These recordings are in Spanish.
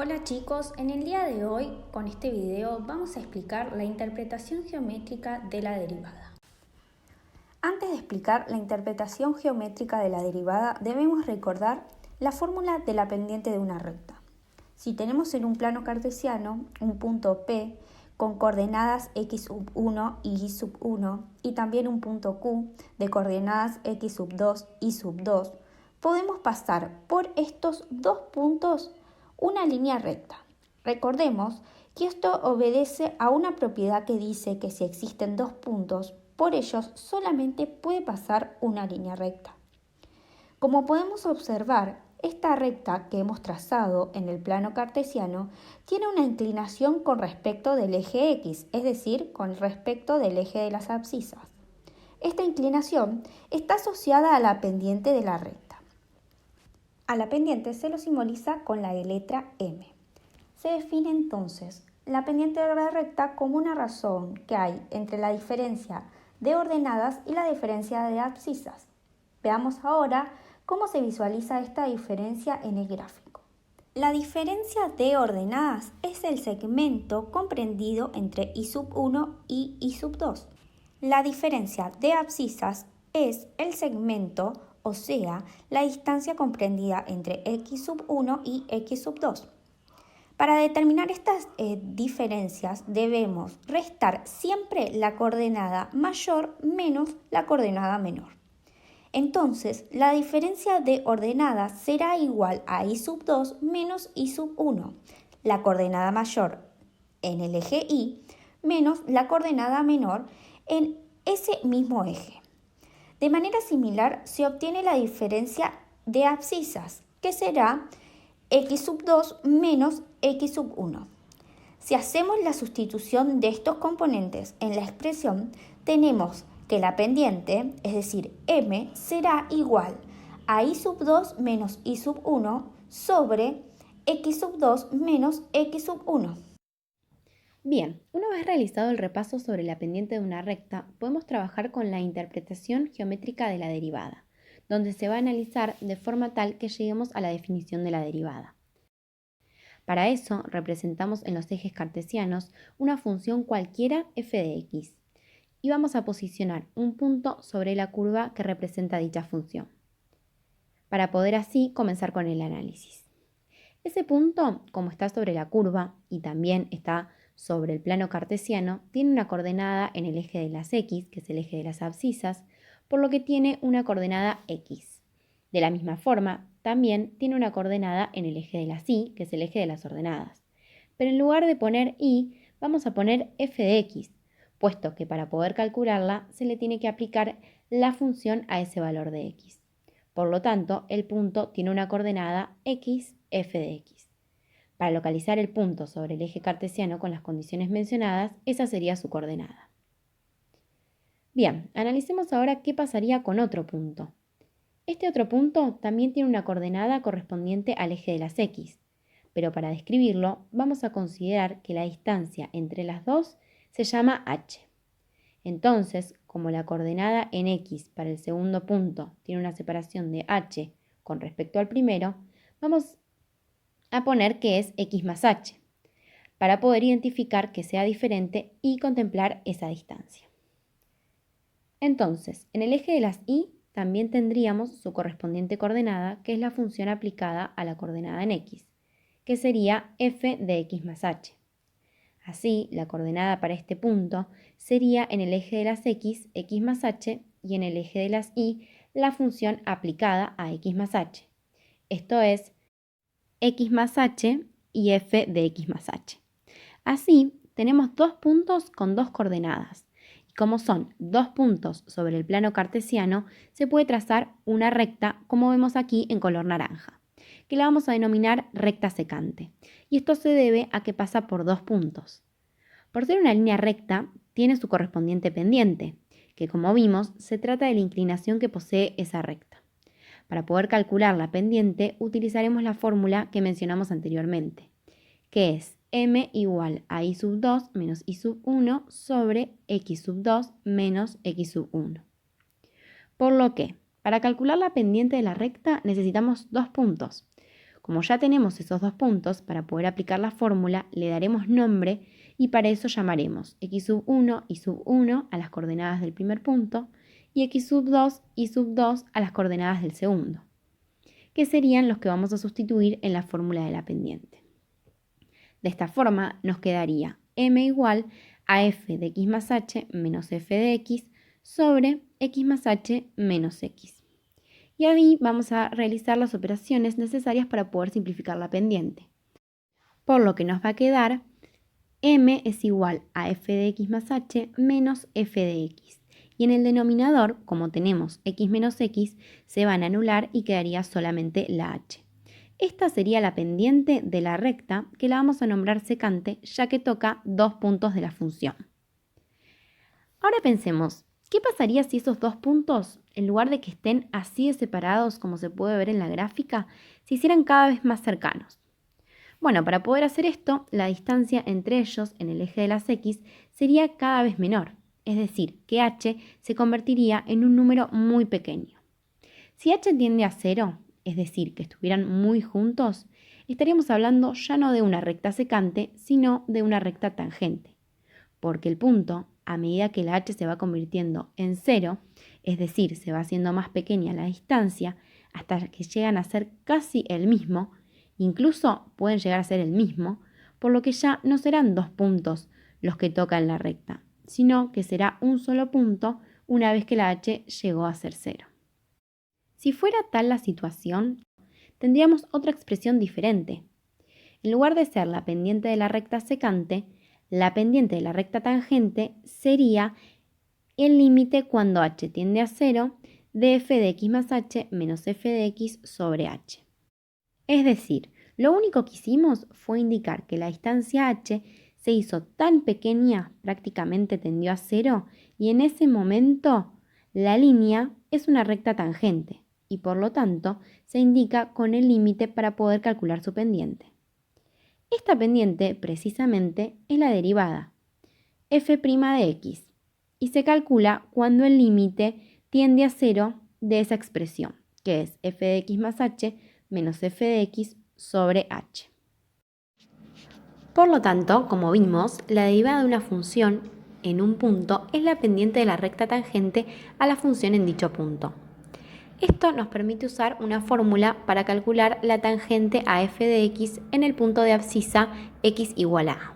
Hola chicos, en el día de hoy con este video vamos a explicar la interpretación geométrica de la derivada. Antes de explicar la interpretación geométrica de la derivada debemos recordar la fórmula de la pendiente de una recta. Si tenemos en un plano cartesiano un punto P con coordenadas x1 y y1 y también un punto Q de coordenadas x2 y 2, podemos pasar por estos dos puntos una línea recta. Recordemos que esto obedece a una propiedad que dice que si existen dos puntos, por ellos solamente puede pasar una línea recta. Como podemos observar, esta recta que hemos trazado en el plano cartesiano tiene una inclinación con respecto del eje X, es decir, con respecto del eje de las abscisas. Esta inclinación está asociada a la pendiente de la recta. A la pendiente se lo simboliza con la letra M. Se define entonces la pendiente de la recta como una razón que hay entre la diferencia de ordenadas y la diferencia de abscisas. Veamos ahora cómo se visualiza esta diferencia en el gráfico. La diferencia de ordenadas es el segmento comprendido entre I1 y I2. La diferencia de abscisas es el segmento, o sea, la distancia comprendida entre x1 y x2. Para determinar estas diferencias debemos restar siempre la coordenada mayor menos la coordenada menor. Entonces, la diferencia de ordenadas será igual a i2 menos i1, la coordenada mayor en el eje Y menos la coordenada menor en ese mismo eje. De manera similar se obtiene la diferencia de abscisas, que será x2 menos x1. Si hacemos la sustitución de estos componentes en la expresión, tenemos que la pendiente, es decir, M, será igual a I2 menos I1 sobre x2 menos x1. Bien, una vez realizado el repaso sobre la pendiente de una recta, podemos trabajar con la interpretación geométrica de la derivada, donde se va a analizar de forma tal que lleguemos a la definición de la derivada. Para eso, representamos en los ejes cartesianos una función cualquiera f de x, y vamos a posicionar un punto sobre la curva que representa dicha función, para poder así comenzar con el análisis. Ese punto, como está sobre la curva y también está sobre el plano cartesiano, tiene una coordenada en el eje de las x, que es el eje de las abscisas, por lo que tiene una coordenada x. De la misma forma, también tiene una coordenada en el eje de las y, que es el eje de las ordenadas. Pero en lugar de poner y, vamos a poner f de x, puesto que para poder calcularla se le tiene que aplicar la función a ese valor de x. Por lo tanto, el punto tiene una coordenada x, f de x. Para localizar el punto sobre el eje cartesiano con las condiciones mencionadas, esa sería su coordenada. Bien, analicemos ahora qué pasaría con otro punto. Este otro punto también tiene una coordenada correspondiente al eje de las x, pero para describirlo vamos a considerar que la distancia entre las dos se llama h. Entonces, como la coordenada en x para el segundo punto tiene una separación de h con respecto al primero, vamos a poner que es x más h, para poder identificar que sea diferente y contemplar esa distancia. Entonces, en el eje de las y también tendríamos su correspondiente coordenada, que es la función aplicada a la coordenada en x, que sería f de x más h. Así, la coordenada para este punto sería en el eje de las x más h, y en el eje de las y, la función aplicada a x más h. Esto es x más h y f de x más h. Así, tenemos dos puntos con dos coordenadas. Y como son dos puntos sobre el plano cartesiano, se puede trazar una recta, como vemos aquí en color naranja, que la vamos a denominar recta secante. Y esto se debe a que pasa por dos puntos. Por ser una línea recta, tiene su correspondiente pendiente, que como vimos, se trata de la inclinación que posee esa recta. Para poder calcular la pendiente, utilizaremos la fórmula que mencionamos anteriormente, que es m igual a i2 menos i1 sobre x2 menos x1. Por lo que, para calcular la pendiente de la recta necesitamos dos puntos, Como ya tenemos esos dos puntos, para poder aplicar la fórmula le daremos nombre y para eso llamaremos x sub 1 y sub 1 a las coordenadas del primer punto y x sub 2 y sub 2 a las coordenadas del segundo, que serían los que vamos a sustituir en la fórmula de la pendiente. De esta forma nos quedaría m igual a f de x más h menos f de x sobre x más h menos x. Y ahí vamos a realizar las operaciones necesarias para poder simplificar la pendiente. Por lo que nos va a quedar m es igual a f de x más h menos f de x. Y en el denominador, como tenemos x menos x, se van a anular y quedaría solamente la h. Esta sería la pendiente de la recta que la vamos a nombrar secante ya que toca dos puntos de la función. Ahora pensemos, ¿qué pasaría si esos dos puntos, en lugar de que estén así de separados como se puede ver en la gráfica, se hicieran cada vez más cercanos? Bueno, para poder hacer esto, la distancia entre ellos en el eje de las x sería cada vez menor, es decir, que h se convertiría en un número muy pequeño. Si h tiende a 0, es decir, que estuvieran muy juntos, estaríamos hablando ya no de una recta secante, sino de una recta tangente, porque el punto, a medida que la h se va convirtiendo en 0, es decir, se va haciendo más pequeña la distancia, hasta que llegan a ser casi el mismo, incluso pueden llegar a ser el mismo, por lo que ya no serán dos puntos los que tocan la recta, sino que será un solo punto una vez que la h llegó a ser 0. Si fuera tal la situación, tendríamos otra expresión diferente. En lugar de ser la pendiente de la recta secante, la pendiente de la recta tangente sería el límite cuando h tiende a 0 de f de x más h menos f de x sobre h. Es decir, lo único que hicimos fue indicar que la distancia h se hizo tan pequeña, prácticamente tendió a 0, y en ese momento la línea es una recta tangente y por lo tanto se indica con el límite para poder calcular su pendiente. Esta pendiente precisamente es la derivada, f' de x, y se calcula cuando el límite tiende a 0 de esa expresión, que es f de x más h menos f de x sobre h. Por lo tanto, como vimos, la derivada de una función en un punto es la pendiente de la recta tangente a la función en dicho punto. Esto nos permite usar una fórmula para calcular la tangente a f de x en el punto de abscisa x igual a a.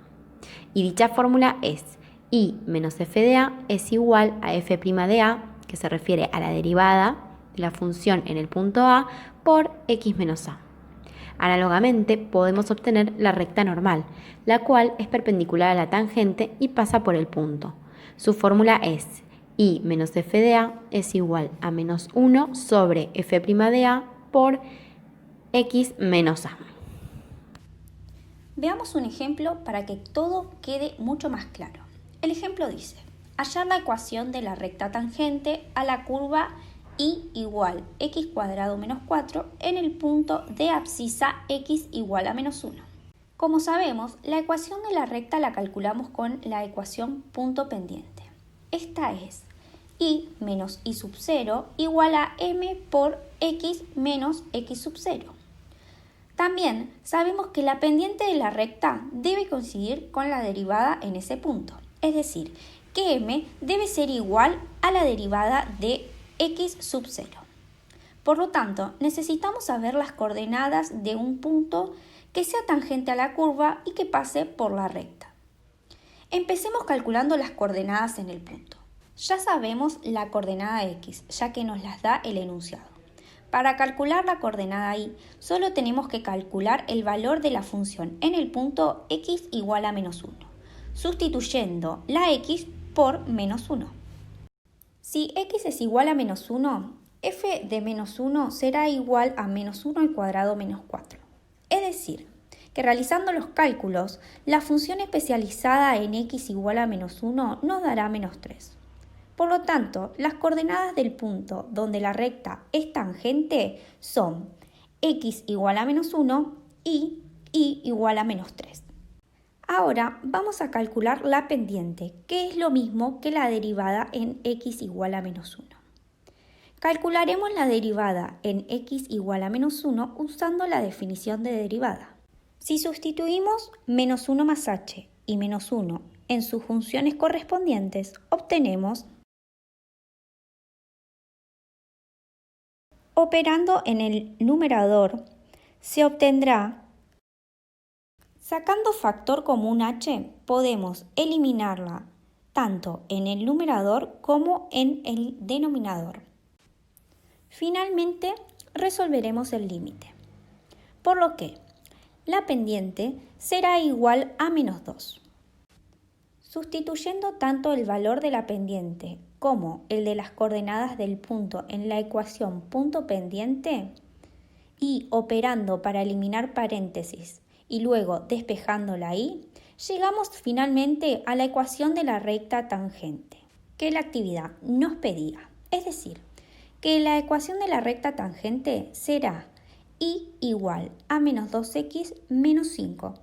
Y dicha fórmula es y menos f de a es igual a f' de a, que se refiere a la derivada de la función en el punto a, por x menos a. Análogamente, podemos obtener la recta normal, la cual es perpendicular a la tangente y pasa por el punto. Su fórmula es y menos f de a es igual a menos 1 sobre f' de a por x menos a. Veamos un ejemplo para que todo quede mucho más claro. El ejemplo dice, hallar la ecuación de la recta tangente a la curva y igual x cuadrado menos 4 en el punto de abscisa x igual a menos 1. Como sabemos, la ecuación de la recta la calculamos con la ecuación punto pendiente. Esta es y menos y sub 0 igual a m por x menos x sub 0. También sabemos que la pendiente de la recta debe coincidir con la derivada en ese punto, es decir, que m debe ser igual a la derivada de x sub 0. Por lo tanto, necesitamos saber las coordenadas de un punto que sea tangente a la curva y que pase por la recta. Empecemos calculando las coordenadas en el punto. Ya sabemos la coordenada x, ya que nos las da el enunciado. Para calcular la coordenada y, solo tenemos que calcular el valor de la función en el punto x igual a menos 1, sustituyendo la x por menos 1. Si x es igual a menos 1, f de menos 1 será igual a menos 1 al cuadrado menos 4. Es decir, que realizando los cálculos, la función especializada en x igual a menos 1 nos dará menos 3. Por lo tanto, las coordenadas del punto donde la recta es tangente son x igual a menos 1 y y igual a menos 3. Ahora vamos a calcular la pendiente, que es lo mismo que la derivada en x igual a menos 1. Calcularemos la derivada en x igual a menos 1 usando la definición de derivada. Si sustituimos menos 1 más h y menos 1 en sus funciones correspondientes, obtenemos, operando en el numerador, se obtendrá, sacando factor común h, podemos eliminarla tanto en el numerador como en el denominador. Finalmente, resolveremos el límite, por lo que la pendiente será igual a menos 2. Sustituyendo tanto el valor de la pendiente como el de las coordenadas del punto en la ecuación punto pendiente y operando para eliminar paréntesis y luego despejándola ahí, llegamos finalmente a la ecuación de la recta tangente que la actividad nos pedía, es decir, que la ecuación de la recta tangente será y igual a menos 2x menos 5.